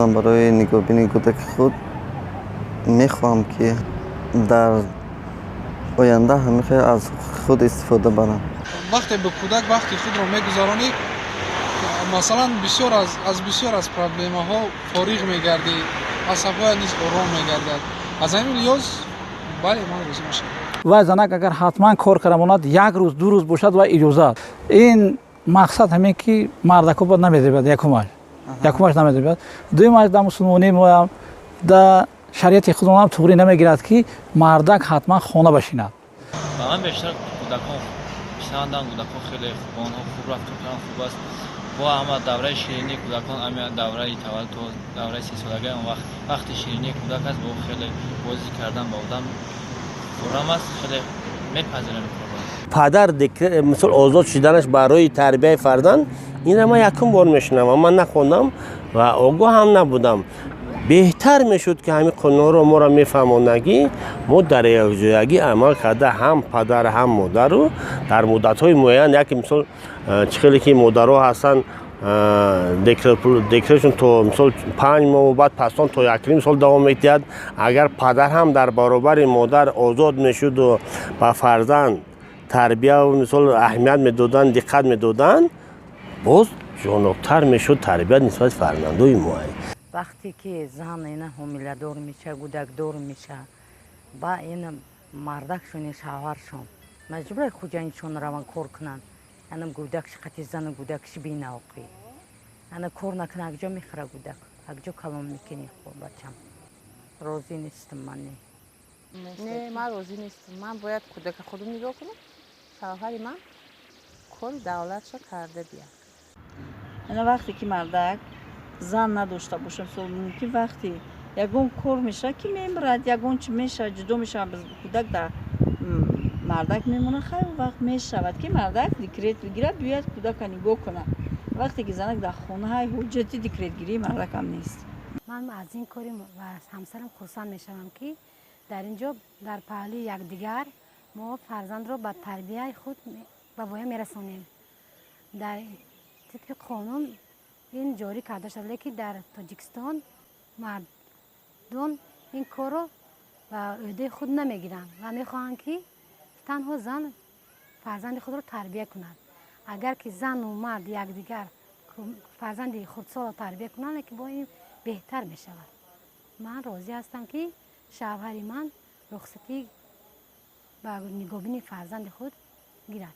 من برای نگهبانی کودک خود میخواهم که در آینده همیشه از خود استفاده برم. وقتی به کودک وقتی خود را میگذارانی مثلا بسیار از بسیار از پرابلم ها فارغ میگردی، عصبی نیز آرام میگردد. از همین لیاز بله من روزی میشم و زنک اگر حتما کار کرماند یک روز دو روز باشد و اجازت این مقصد همین که مردکو بود نمیدهد یکمش نمیدهد دویمش در مسلمانی ما در شریعت خودمون هم طوری نمیگیرد که مردک حتما خانه بشیند. من بیشتر کودکان پیشنهادم کودکان خیلی خوبان ها خوب رفت کردن خوب است با اما دوره شیرینی کودکان اما دوره تولد و دوره 3 سالگی اون وقتی شیرینی کودک است با خیلی بازی کردن با آدم فورم است خیلی میپذیرم. پدر مثل آزاد شدنش برای تربیت فرزند این ما یکم بار میشنم من نخوندم و آگاه هم نبودم. بهتر میشد که همین قانون رو ما را میفهمونگی ما در یک جایگی عمل کرده هم پدر هم مادر رو در مدت های معین یکی مثل چخیلی که مادرها هستن دکرشون تو مثل 5 ماه بعد پستان تا 1 سال دوام میدهد. اگر پدر هم در برابر مادر آزاد میشد و با فرزند تربیه و مثل اهمیت میدادن دقت میدادن باز جانبتر میشد تربیت نسبت فرزندای ما. وقتی که زن اینا حامله دار میشه کودک دار میشه با این مردکشون شوهرشون مجبور خوجایشون روان کار کنن انا کودکش خاطر زن کودکش بیناقی انا کار نکنه اگجا میخره کودک اگجا کلام میکنی خب بچم راضی نیستم من نه من راضی نیستم. من باید کودک خودم نگاه کنم شوهر من کار دولتش کرده بیاد. اینا وقتی که مردک زن نداشته باشه ممکن وقتی یگون کور میشه که میمرد یگون چی میشه جدا میشه از کودک در مردک میمونه خیلی وقت میشود که مردک دیکریت بگیره بیاد کودک نگاه کنه. وقتی که زنک در خونه های حجتی دیکریت گیری مردک هم نیست. من از این کاری و همسرم خرسند میشوم که در اینجا در پهلوی یکدیگر ما فرزند را به تربیت خود به پایان میرسانیم. در طبق قانون این جاری کرده شده که در تاجیکستان مردان این کار رو به عهده خود نمیگیرند و میخواهند که تنها زن فرزند خود را تربیت کند. اگر که زن و مرد یکدیگر فرزند خودسال را تربیت کنند که با این بهتر می شود. من راضی هستم که شوهر من رخصتی به نگهبانی فرزند خود گیرد.